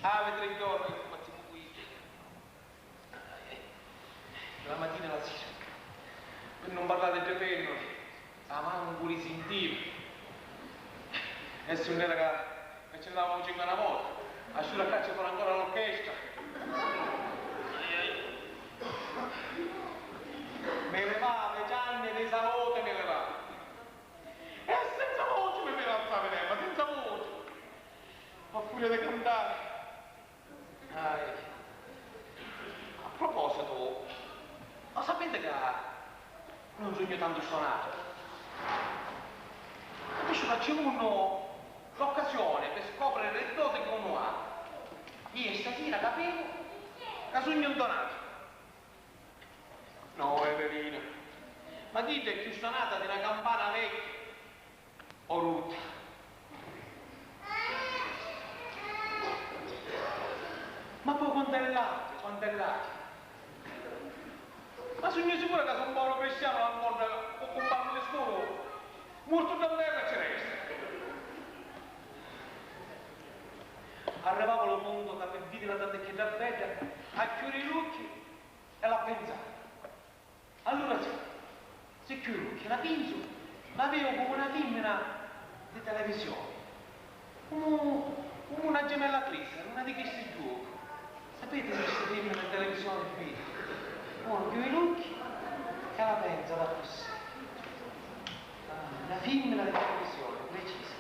Ah, vedrei il giorno, ma tipo qui. La mattina e la sera. Per non parlare dei pennoli. La mano un pure sentiva. E se non era che ce l'avevamo 50 volte. A sulla caccia con ancora l'orchestra. Me levava i gianni dei salute, me levava. E senza voce mi alzava lei, ma senza voce. Ho furia di cantare. A proposito, ma sapete che non sogno tanto suonato? Adesso c'è uno l'occasione per scoprire le doti che uno ha. Io stasera capivo che sogno intonato. No, Evelina, ma dite che suonata di una campana vecchia o rutta. Ma poi quanto è latte, quanto è latte. Ma sogno sicuro che se un povero cristiano ancora con un banco di scuola, morto da terra ci resta. Arrivavo al mondo che per dire la tante che da bella, a chiudere gli occhi e la pensare. Allora sì, se chiudo gli occhi, la penso, la vedo come una femmina di televisione, come una gemella crisi, una di questi giochi. Sapete queste femmine di televisione qui? Uno chiude gli occhi e la pensa da così. Una femmina di televisione, precisa.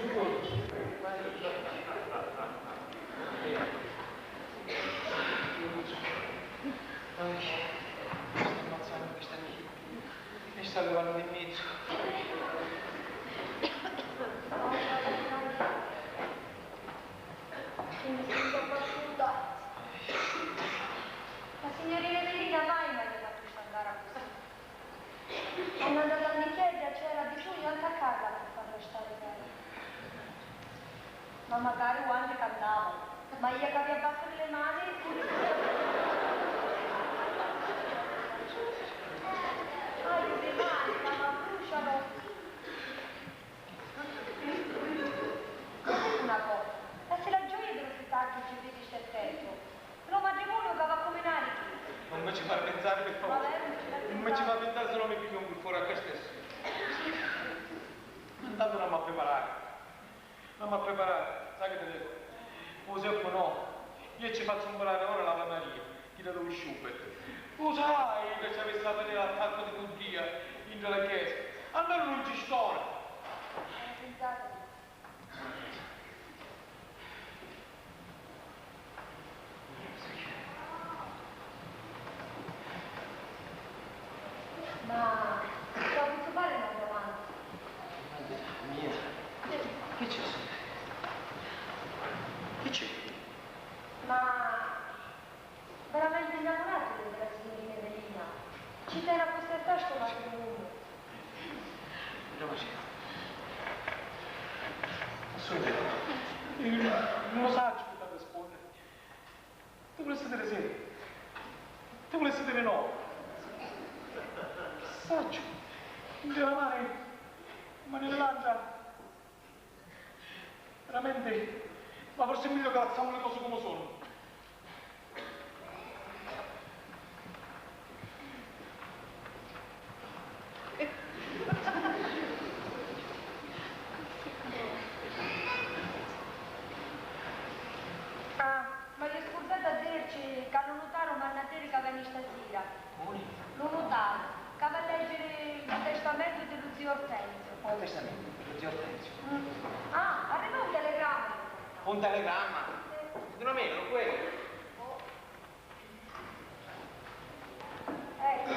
Sto ammazzando questa amica. Mi sta levando in mezzo. Mi sento battuta. La signorina Evelina mai mi aveva fatto andare a questo. Ho mandato a Michelia, c'era bisogno anche a Carla per farlo stare bene. Ma magari quando cantavo, ma io che avevo battuto le mani. Le mani, ma bruciano. Una cosa, ma se la gioia dello spettacolo ci vedi stetteto, lo matrimonio che va come narichi. Non mi ci fa pensare per favore. Non mi ci fa pensare se non mi piglio un fuori a te stesso. Intanto non mi ha preparato. Non mi ha preparato. Sai che ti dico? Giuseppe no. Io ci faccio un brano ora l'Ave Maria. Chi da dove Schubert. Tu sai che ci avesse stato l'attacco di bugia in la chiesa. Almeno non ci sto. Pensate. Ma ti ho potuto fare una domanda? Mia. Che c'è? Che c'è? Ma veramente innamorato della signorina Evelina? Ci terrà a questa festa un matrimonio? Dove c'è? Assolutamente. Non lo so, ci può rispondere. Tu volessi dire sì? Tu volessi dire no? Saggio, in mare, ma nelle lancia. Veramente, ma forse è meglio che facciamo le cose come sono. Ma gli è scordato a dirci che hanno notato un mandatore che venne stasera. Lo notato, che va a leggere il testamento dello zio Ortenzio. Quale testamento? Lo zio Ortenzio. Arriva un telegramma. Un telegramma? Non meno, quello. Ecco.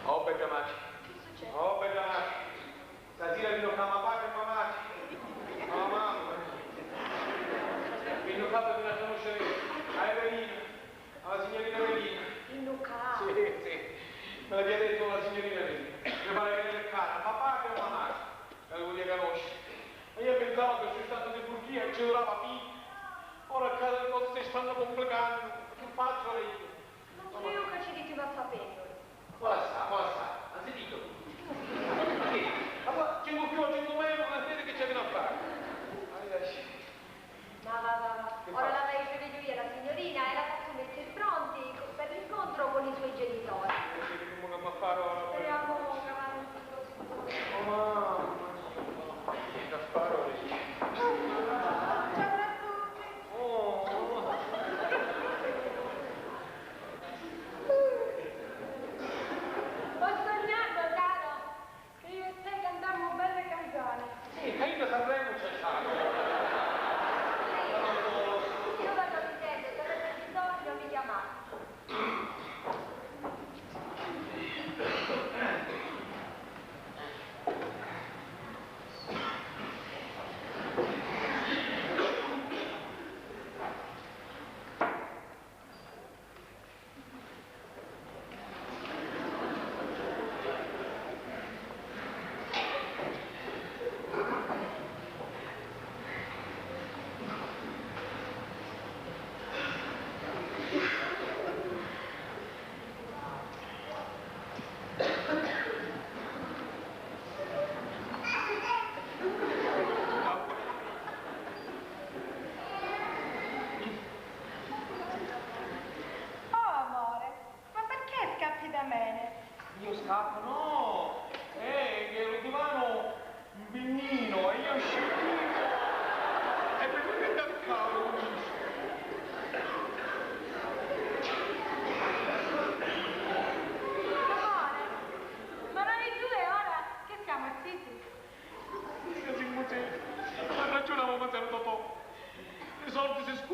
Oh, Becamaci. Che succede? Oh, Becamaci. Stasera vi chiama papà e mamma. Oh, mamma. Vi ho fatto di conoscere a Evelina, alla signorina Evelina. Il locale. Sì. Me l'aveva detto la signorina Evelina. Mi pare che nel cane, papà e mamma. La devo dire conoscere. E io pensavo che sono stato in Turchia e ci durava fino. Ora che le cose si stanno complicando. Che faccio io? Non credo che ci dite va sapendo. Cosa? Ha sentito? Sì. Ma qua 5 più, 5 meno, non vede che c'è da fare. Va. Ora la vedo vedo io la signorina e la faccio mettere pronti per l'incontro con i suoi genitori. Come che mi farò? Speriamo che avanti così. Oh mamma. Che farò? Ciao a tutti. Oh.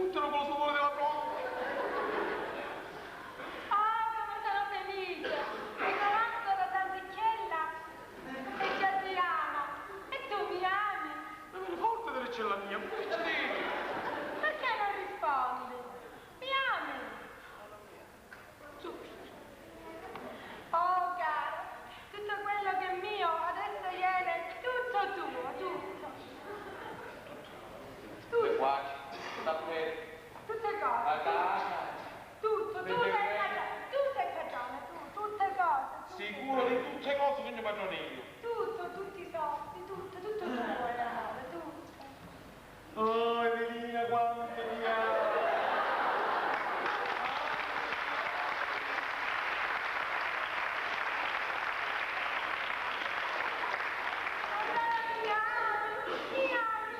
buttano con lo stupore della troppa. Ah, come sono felice! Riconosco la tanticchiella e ci addiriamo. E tu mi ami? Ma viene forte delle cella mia, che ci devi? Perché non rispondi? Mi ami? Oh, caro, tutto quello che è mio adesso viene tutto tuo, tutto. Le guaci, sta bene. Tutte La cose. casa. Tutto, tu sei padrone, tutte cose. Sicuro di tutte cose sono padrone io. Tutto, tutti i soldi, tutto tuo, l'amore, tutto. Oh, Evelina, quanto mi ami.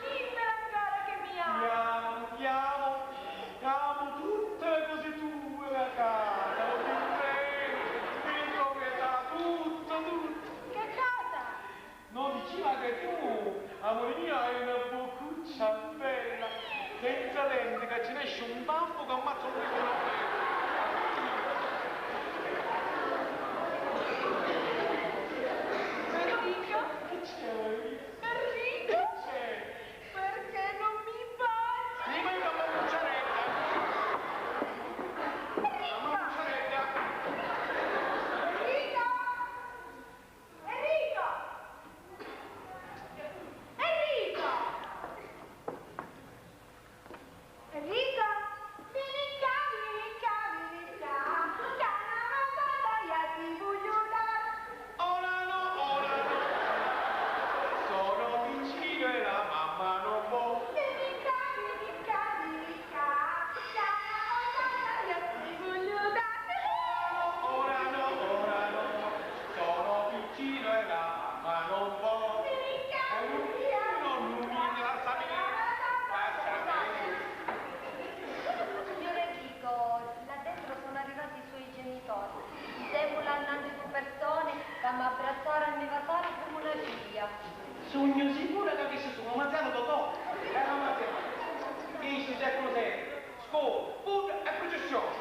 Dimmelo ancora che mi ami. Ti amo tutte le cose tue, la casa, il proprietà, tutto. Che cosa? Non diceva che tu, amore mio, hai una boccuccia bella, senza lente, che ce ne esce un baffo che ammazza un riconoscimento. Enrico? Che c'è? Enrico? C'è? Perché non mi baci? Mi vai una boccucciaretta. Una boccucciaretta. Enrico? Enrico? Enrico? Enrico? Vieni qua, vieni qua. Cana matata, io ti voglio dare. Ora no. Sono vicino e la mamma non può. Vieni qua, vieni qua. Cana matata, io ti voglio dare. Ora no. Sono vicino e la mamma non può. Vieni qua, Non mi lasciami. Signor Enrico, là dentro sono arrivati i suoi genitori. Sembrano due persone che mi abbracciarono e mi baciarono come una figlia. Sogno sicuro che avessi su un manzano Totò. Era un manzano. Dici secolo sei. Scuola, food e processione.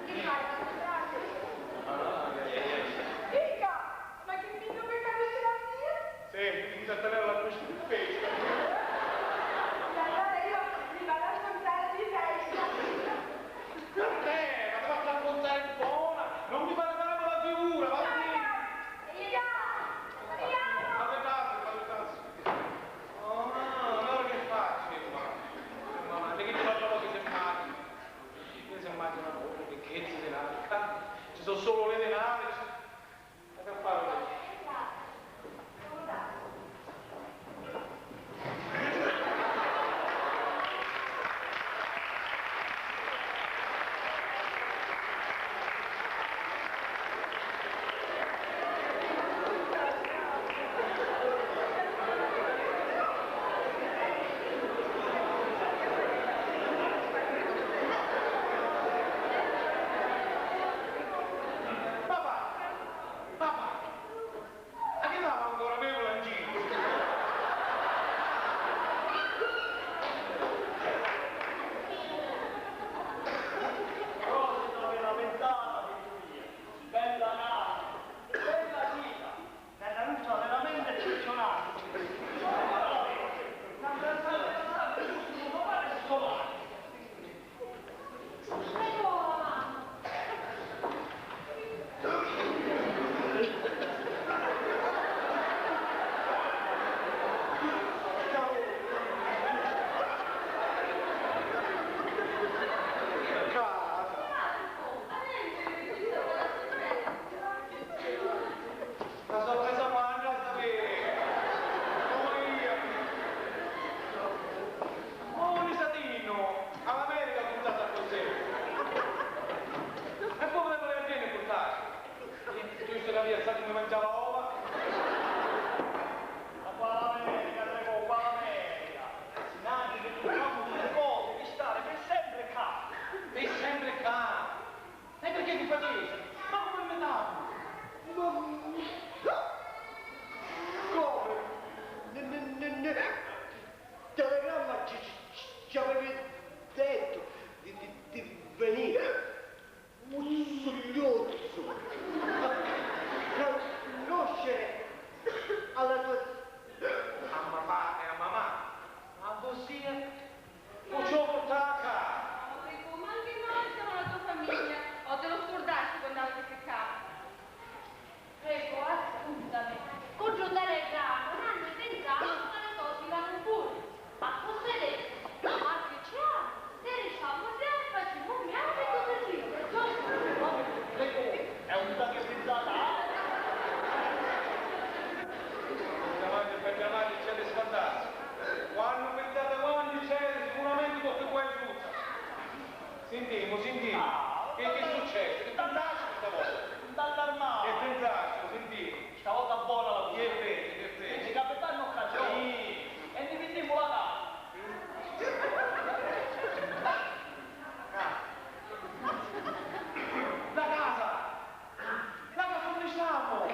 Che fai, Enrico, ma che figlio che capisce la mia? Sì, mi tenere la croce di pesca. E allora io mi vado a contare di testa. Perché? Ma ti faccio raccontare buona. Non mi fare male con la figura, va bene. Fate tasse. Oh no, allora che faccio io? Ma che ti faccio che si immagina? Io si immagina una cosa, che si denari. Ci sono solo le denari. Ma che fare? Papà, a che dava ancora avevo l'angino? Prossimo della ventata di Giulia, bella nave, bella gita, nella luce veramente eccezionale. Non pensate a nave, non fare scolare. La sorpresa mangia sta bene. Oh, Lisatino, all'America puntata così. E poi volevo le viene puntare. Giusto che via, sa come mangiava ova. Ma qua l'America, prego, qua l'America. Nati che tu trovi delle cose, di stare per sempre qua. Sei sempre qua. E perché ti facevi? Ma come me davo? Come? Telegramma ci avevi Sentiamo, sentiamo. Ah, Che è successo? Che pensaci stavolta? Dall'armato. Che pensaci? Sentiamo. Stavolta buona la Che fece? Che Il fece? capitano occasione. Sì. E ne vendiamo la casa. La casa! La casa dove stiamo?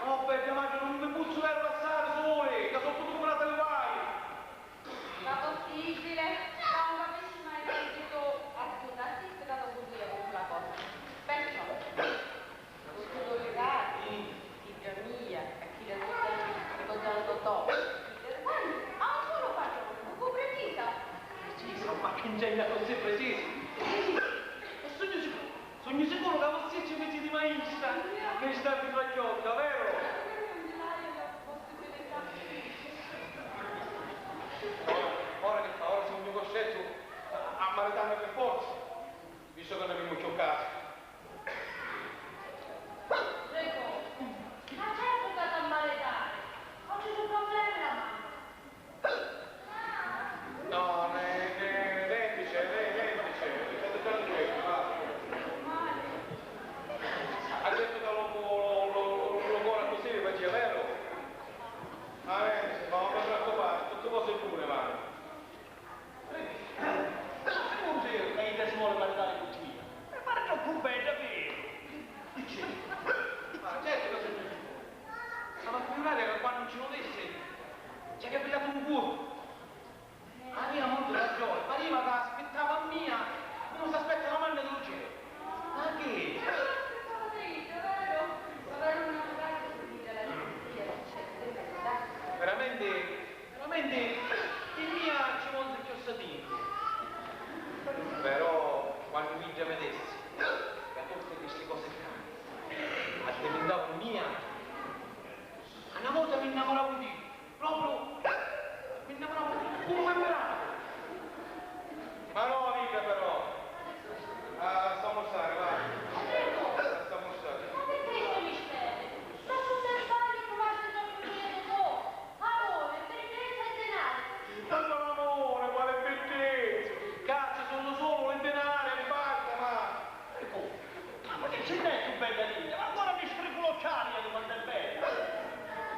No, perché ma non mi posso passare sole, che sono tutto come una televai. Ma possibile? Da un capisci mai sentito ascoltarsi dato così la cosa. Perciò, lo studio legati, figlia mia, a chi le ricorda Totò. Ah, solo faccio, un precisa. Precisa, ma che ingegna così precisa? E sogno sicuro che vostri ci metti di maestra, che sta di pagliocca, vero? Ora che fa? Ora sono mio costretto a maritarmi per forza, visto che non abbiamo chioccato. Prego, ma certo che da maledare, non c'è un problema. No, rendice, state tranquillo, va. Ha detto che lo cuore così, faccia, vero? Ma non mi preoccupare, tutte cose pure, va. E te si vuole guardare in cucina. Ma non preoccupare, è vero. Dice, ma certo che sono giusto. Ma figurate che quando non ci volesse, ci è capitato un culo. La mia molto ragione, ma io che aspettavo a mia, non si aspetta la manna del cielo. Ma che? Veramente il mia ci vuole più chiossatina. Però quando mi già vedessi, che tutte queste cose qua, diventavo mia, una volta mi innamoravo di te, proprio mi innamoravo di te, come bravo. Ma no, amica però, sta a mostrare, va. Sta a mostrare. Ma non amore, quale bellezza! Cazzo, sono solo il denaro e basta, ma... Ma che c'è te, tu bella linea? Ma ancora mi scriculocciare di quanto è bella.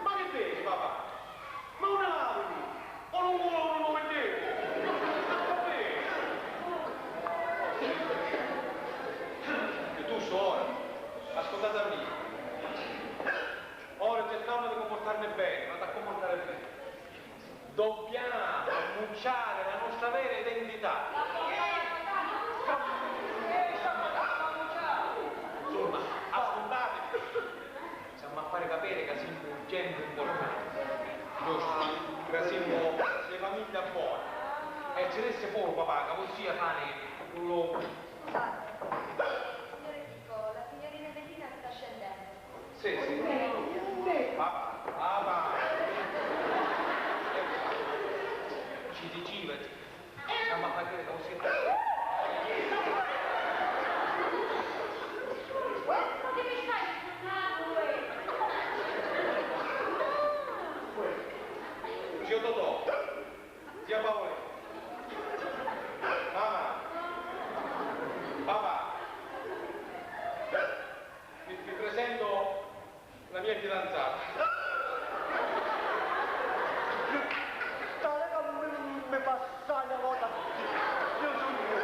Ma che vedi, papà? Ma una lauri! O non lo vedete? Va bene! E tu ora, ascoltate a me. Ora cerchiamo di comportarne bene, ma da comportare bene. Dobbiamo annunciare la nostra vera identità. Insomma, ascoltate, stiamo a fare capire che siamo gente importante. Che siamo le famiglie buone. E ci resta fuori papà, che così fare quello... Signore dico, la signorina Evelina sta scendendo. Sì. Papà. Ci diceva, stiamo a fare che così... Zio Totò, zia Paola, mamma, papà, vi presento la mia fidanzata. Tale che mi passa la volta. Io sono io.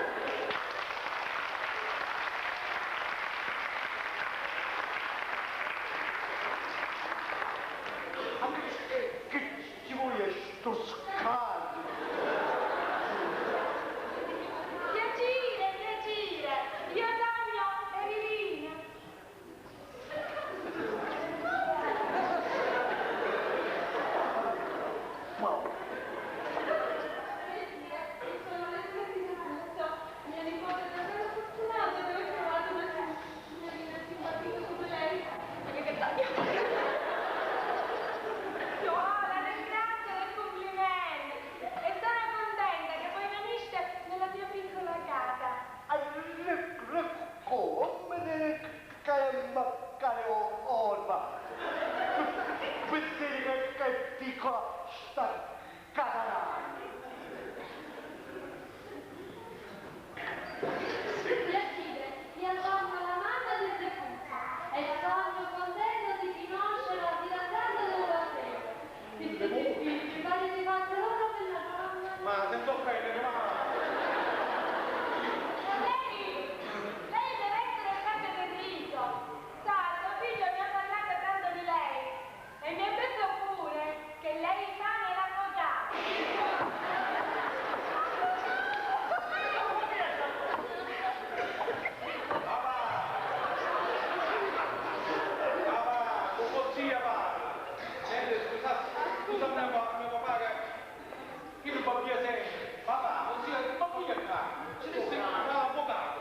babbia sempre. Papà, non si babbia qua. Ci deve essere l'avvocato.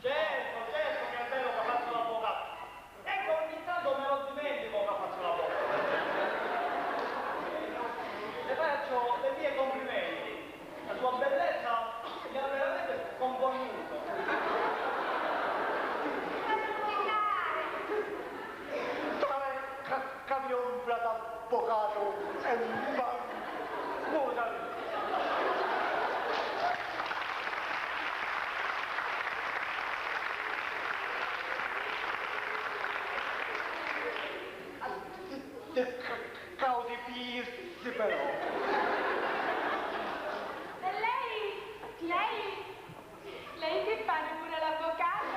Certo che è bello che faccio l'avvocato. Ecco, ogni tanto me lo dimentico che faccio l'avvocato. Le faccio le mie complimenti. La sua bellezza mi ha veramente convoluto. Cambio un prato avvocato e un scusami. Causi fissi però. E lei che fa pure l'avvocato?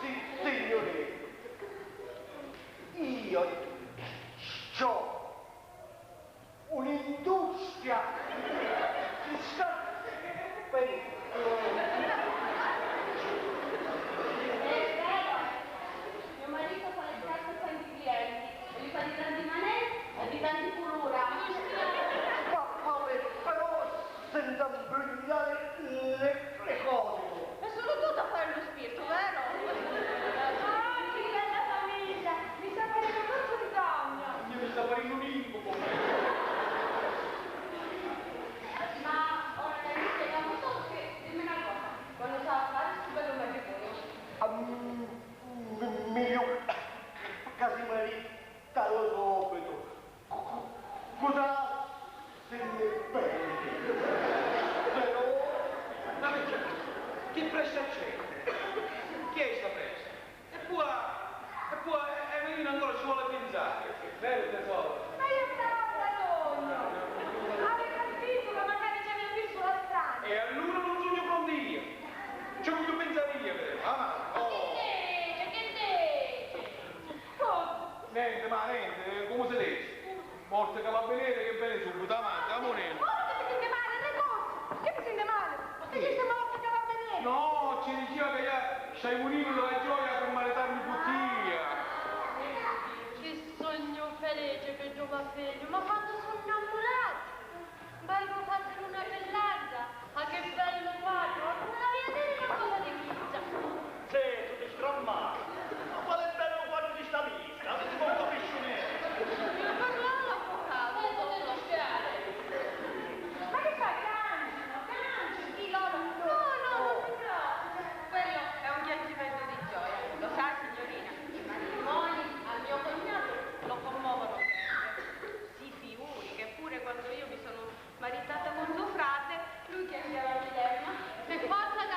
Signore, io ho un'industria che sta per Mio marito fa le carte a tanti clienti, e li fa di tanti manè e di tanti furura. però senza brillare le cose. È solo tu da fare lo spirito, vero? Ah, che bella famiglia! Mi sta venendo tutto il sogno! Io mi sta facendo un incubo. Ma ora che mi spieghiamo tutto, dimmi una cosa. Quando sa fare sto bello matrimonio? Mio Casimarita lo subito. Cosa se ne perde? Però Ma perché? Che pressa c'è? Chi è sta pressa? E poi Evelina ancora ci vuole pensare. Vero tesoro? Ma io stavo sogno! Avete capito che magari ci avete visto la strada? E allora non sogno pronto io. Ci voglio pensare io, vero? Niente, ma niente, come si dice? Morte carabinieri che viene subito avanti, amore. Ora che mi sente male, le cose! Che mi sente male? Ma che ci siamo morti carabinieri? No, ci diceva che stai morendo della gioia per maritarmi bottiglia. Che sogno felice che giova figlio, ma quando sono innamorati! Bello fatto in una bellezza, ma che bello fatto! Non avevo dire una cosa di pizza! se tu ti strammato. Ma qual è bello quando ti sta vista? Non si può capisci niente. Io parlavo l'avvocato, lo spiare! Ma che fai? Canci, chi loro? No, non mi piace! Quello è un piangimento di gioia, lo sa signorina? I matrimoni al mio cognato lo commuovono sempre. Si figuri che pure quando io mi sono maritata con suo frate, lui chiedeva a Guillermo, per forza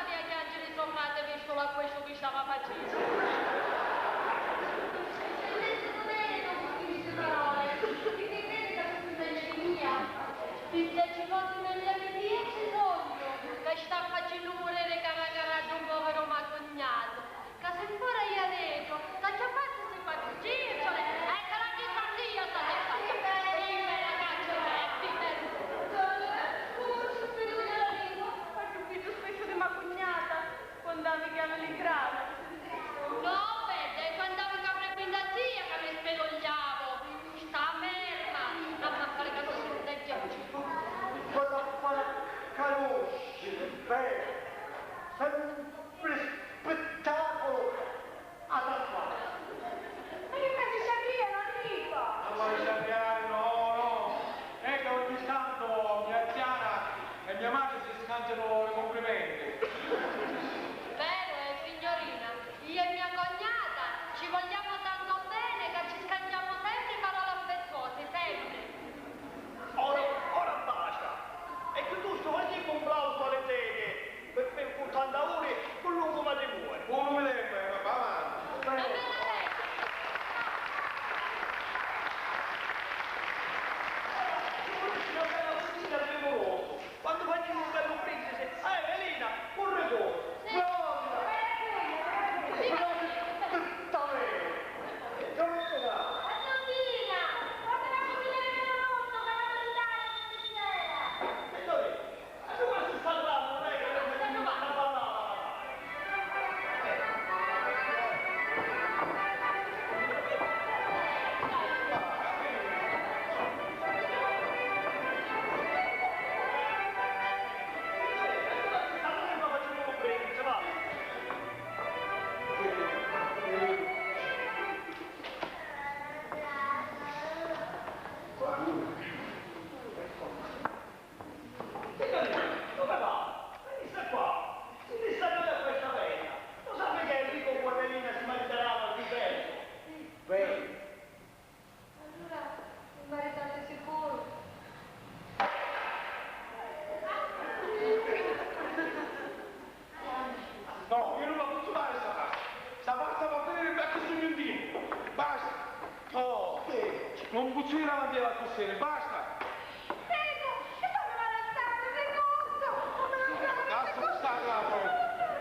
Non buzzare davanti alla tossere, basta!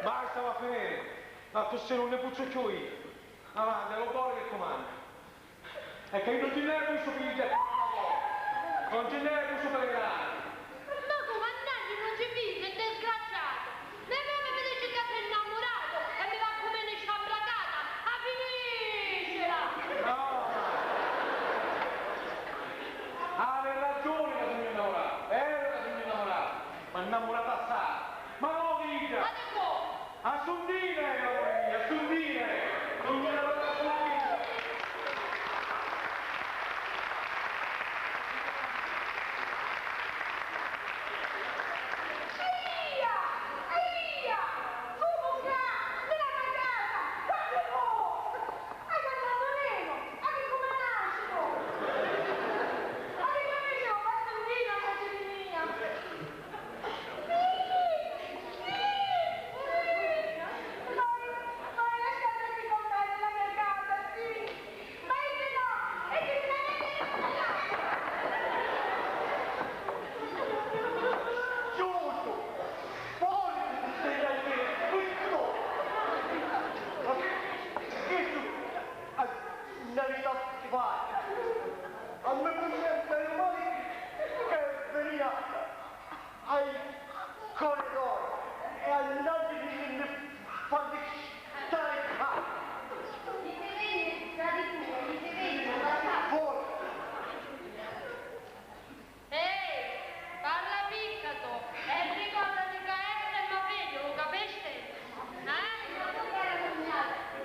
Basta, va bene. Ma tu se non ne puccio più io. Avanti, lo cuore che comanda. E che non ti ne questo figlio. Non ti ne questo pellegrino. Ma come annagli non ci vive, è disgraziato. Ne come vedete che sei innamorato e mi va come ne sciabracata. A finiscela! No! Hai ragione che sono innamorato. Che sono innamorato. Ma innamorata assai. Ma no, figlio! Ma che vuoi? A Sondine, amore mio, a Sondine! Non mi la vado a Sondine! A me per male che veniva ai corridoi e andati di farmi stare qua. Gli si vede la ditura, gli si vede la casa. Ehi, parla piccato e ricordati che è ma vedi, lo capisci?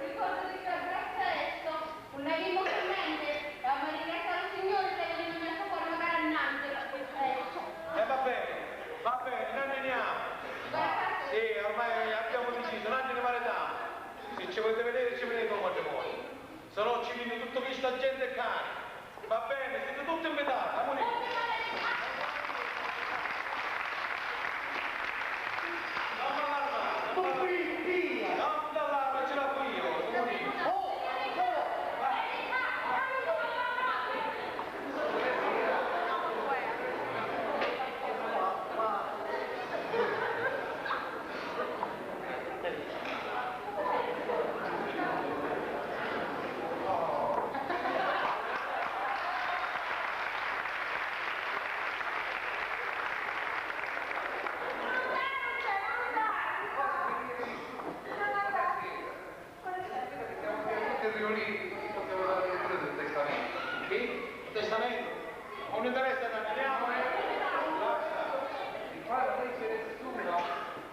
Ricordati che grazie a esso, un navino con mente, ma ringraziare al Signore se non mi ha messo fuori una carannante per questo. Va bene, non andiamo. Sì, ormai abbiamo deciso, non ne valediamo. Se ci volete vedere, ci vedete come voi. Se no ci viene tutto questa gente e cane. Va bene, siete tutti invitati, amore. Non dall'arma, ce l'ho io. Testamento, non interessa che andiamo, Guarda, lei c'è nessuno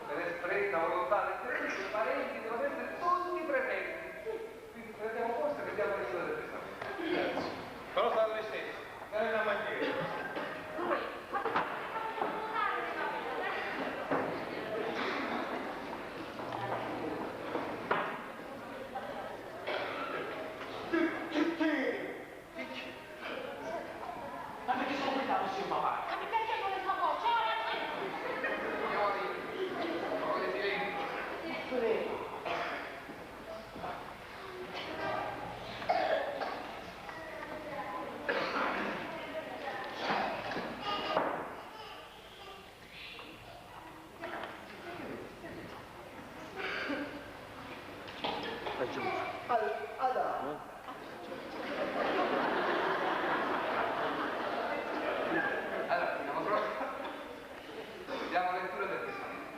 per espressa volontà del i parenti devono essere tutti presenti. Quindi prendiamo posto e vediamo le sue del testamento. però sta lei stesso, non è una maniera. Ma perché sono guidato sul papà? Ma perché non le fa voce? Signori, silenzio. Allora, siamo pronti? Diamo lettura del testamento.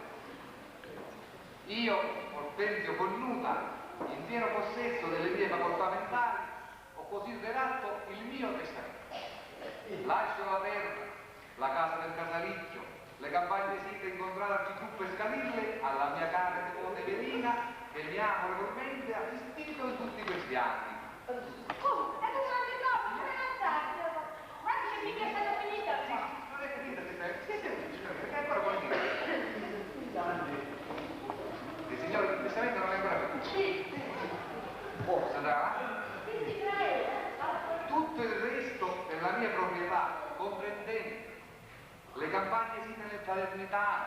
Io, Orpenzio Connuta, in pieno possesso delle mie facoltà mentali, ho così redatto il mio testamento. Lascio la terra, la casa del casalicchio, le campagne site incontrate a Ciguppe e Scalille, alla mia cara nipote Evelina, che mi ha amorevolmente assistito in tutti questi anni. Oh, è una ricordo, guarda che mica è stata finita. Non è finita questa, perché ancora vuole dire? Il signore del testamento non è ancora finito. Sì. Si andrà avanti? Sì, sì, prego. Tutto il resto è la mia proprietà, comprendente le campagne site nel Salernitano,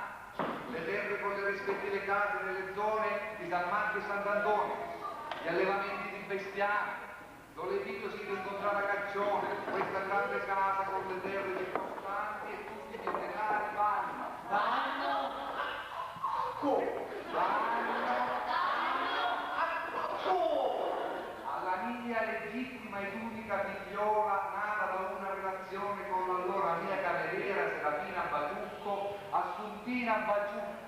le terre con le rispettive case nelle zone di San Marco e Sant'Antonio, gli allevamenti di bestiame, dove Vito si incontrava Caccione, questa grande casa con le terre circostanti e tutti i denari vanno. Vanno? Come? Alla mia legittima ed unica figliola nata da una relazione con l'allora mia cameriera Serafina Baciucco, Assuntina Baciucco.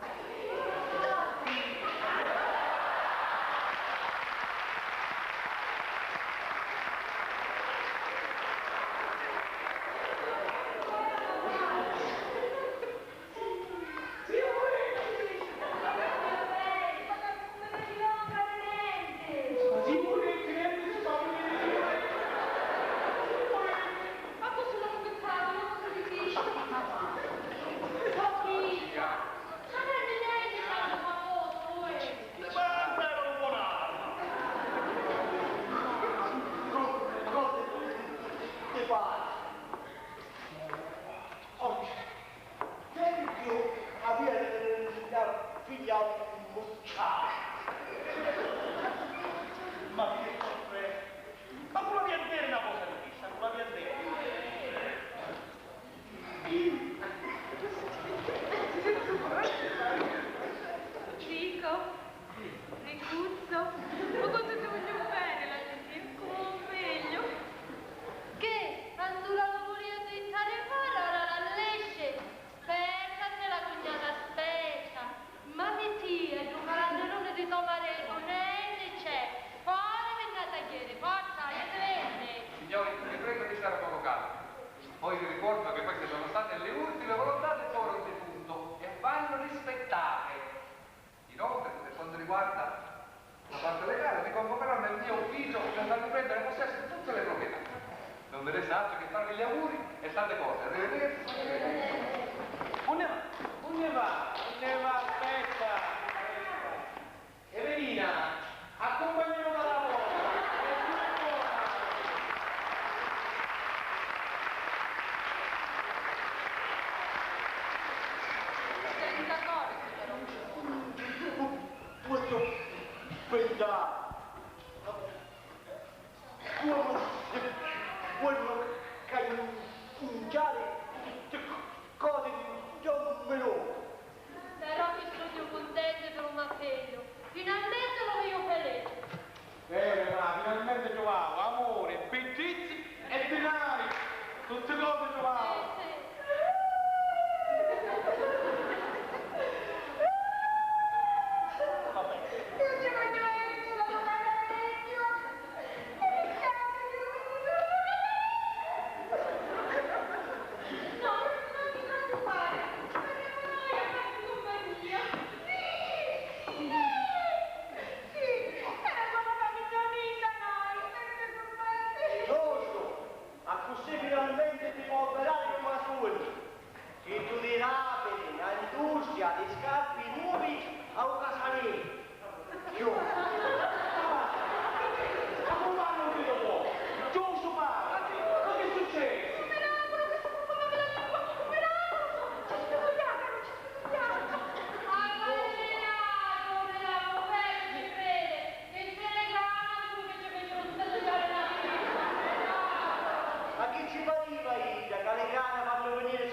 Poi vi ricordo che queste sono state le ultime volontà del foro defunto e vanno rispettate. Inoltre, per quanto riguarda la parte legale, mi convocheranno nel mio ufficio per farmi prendere possesso di tutte le proprietà. Non ve ne altro che farvi gli auguri e tante cose. Arrivederci. Aspetta. Evelina, accompagnalo dalla porta. Questo pensa quello che mangiare cose di John Melone. Però che sono contenta per un appello. Finalmente lo vedo felice. Ma finalmente trovavo amore, bellezze e denari. Tutte cose trovavo. Ma chi ci pareva, Ida? Che le cane fanno venire